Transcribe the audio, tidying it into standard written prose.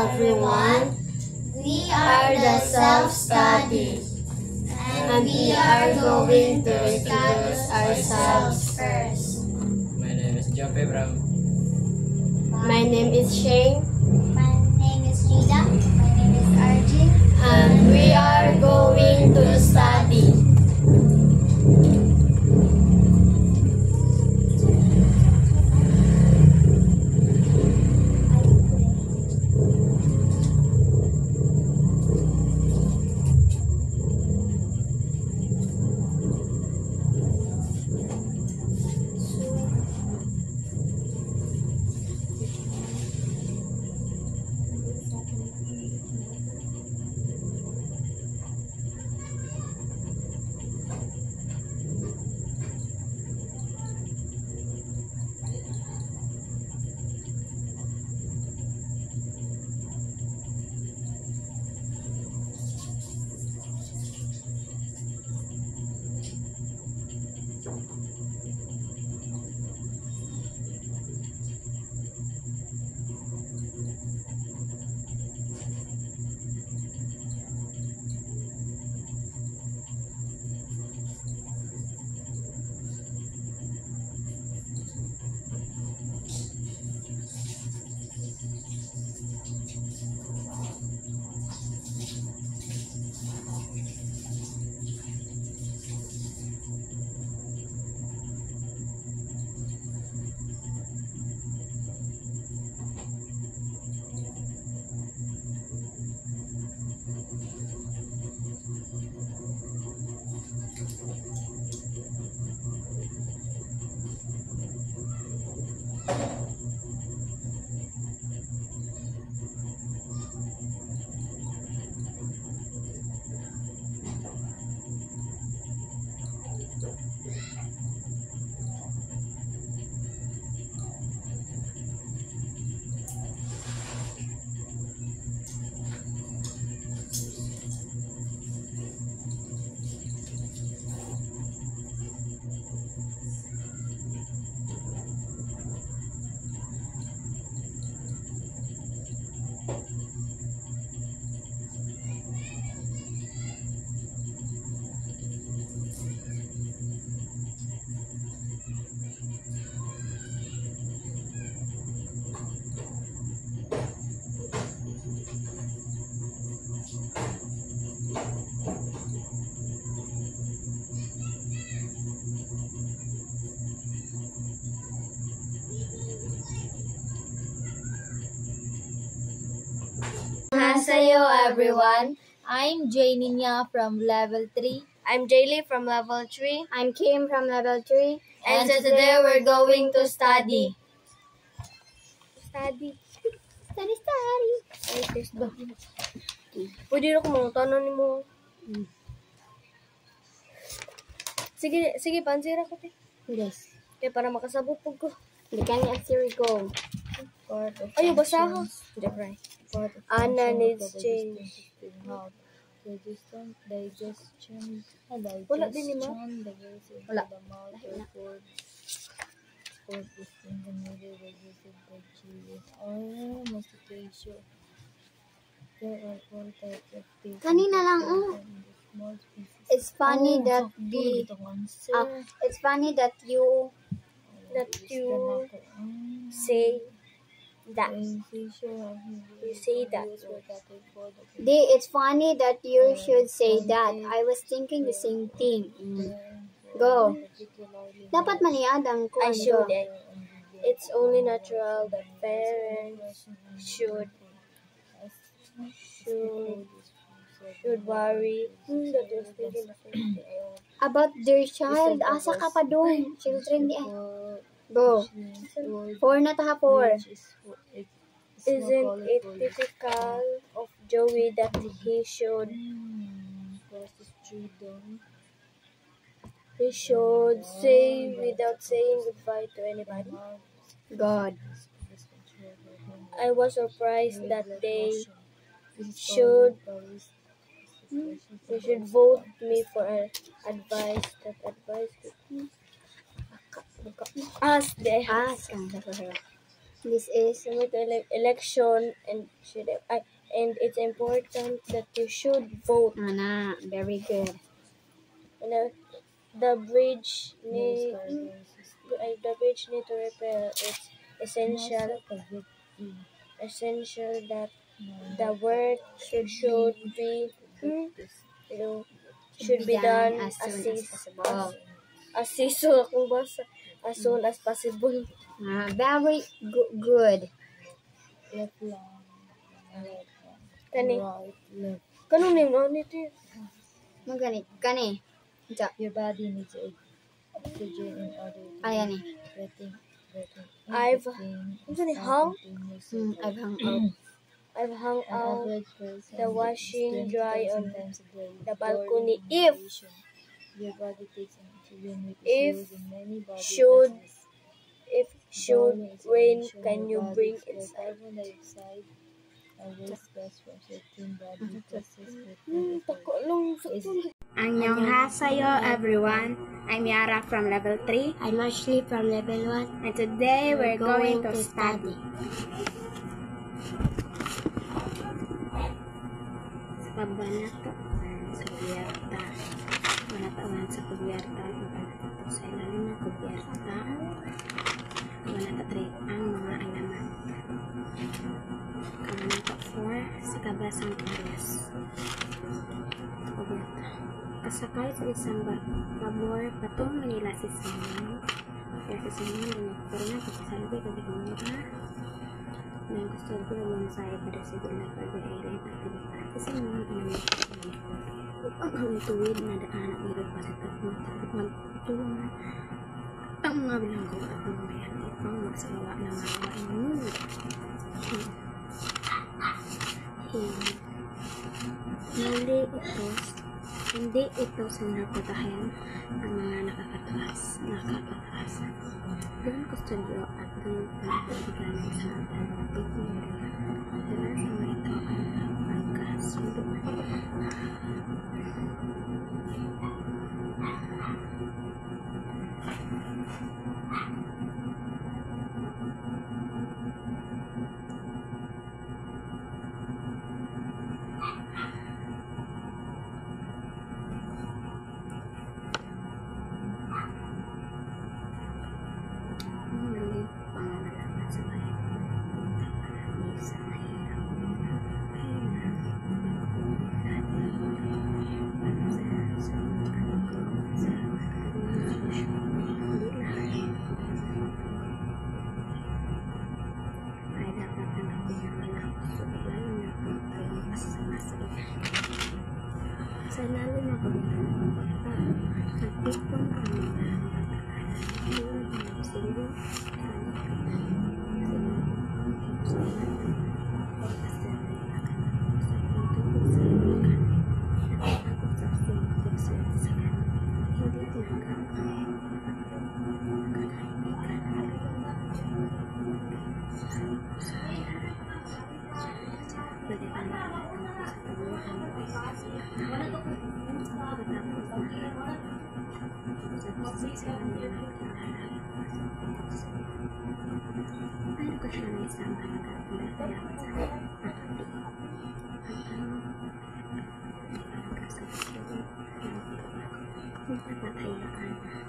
everyone. We are the self-study, and we are going to introduce ourselves first. My name is John Febram. My name is Shane. My name is Rita. My name is Arjun. And we are going to study. Hello everyone. I'm Janinia from level 3. I'm Jaylee from level 3. I'm Kim from level 3. And today we're going to study. Study. Ay, test ba? Pwede rin kung tanong mo. Sige, pansira ko. Yes. Kaya para makasabot po ko. Hindi ka niya answer ko. Ayun, basa ako. Anna needs change. Digestion. Wala din ni Ma. Wala. Food is in the middle regulated by chilies or mastication. There are 4 types of taste. Kanina lang, Small pieces. It's funny that it's funny that you Say that. It's funny that you should say that. I was thinking the same thing. Go. Dapat maniadang ko. I shouldn't. It's only natural that parents should worry that they're thinking the same thing. About their child. Asa ka pa doon? Children di Go. 4 na taha 4. Isn't it typical of Joey that he should say without saying goodbye to anybody? God. I was surprised that they should vote me for advice. Ask. This is Similar to election, and it's important that you should vote. Ana, very good. And the bridge need to repair. It's essential that the work should be done as soon as possible. as soon as possible. Very good. Left long, right long, Kani, right, left. kanong name no nito? Kani. Ito. Your body needs oxygen in order to Ayan eh. breathing. I've hung I've hung out. I've hung An out average person the washing needs 20,000 dry on times a day the before balcony. inhalation. Your body takes in oxygen which If is used in many body should processes. rain, Bowel can is you your bring body inside? carbon dioxide and waste gas from certain body processes with Annyeonghaseyo everyone. I'm Yara from level 3. I'm Ashley from level 1. And today we're going to study. Sa kabanato sa kubyerta. Manatawan sa kubyerta. Manatawan sa ilalim ng kubyerta. Manatatry ang mga alaman. Kabanato 4 sa Kabasang Areas. Kubyerta. Kasakay sa isang pabor patong Manila si Simon. Kaya si Simon dinagpura na kapasalubay kagimura. Nang gusto ko yung sa pada sigula pag-aire at si Simon ang hawin tuwid na daan at meron pa sa magtuwang ang mga bilanggo at mga bayan ipang magsawa na mawain mo. Hindi ito sinapatahin ang mga nakakataas. Doon kustodyo at doon pinapaligan sa ating nila. Kaya sama ito ang pagkasunduan. Sa lalim na pagkakas ng bata, nagtipon ang mga tulad ng silyo, ano ka siya na isang halaga na dapat sa nakati at ang pagkasabot ng napatayaan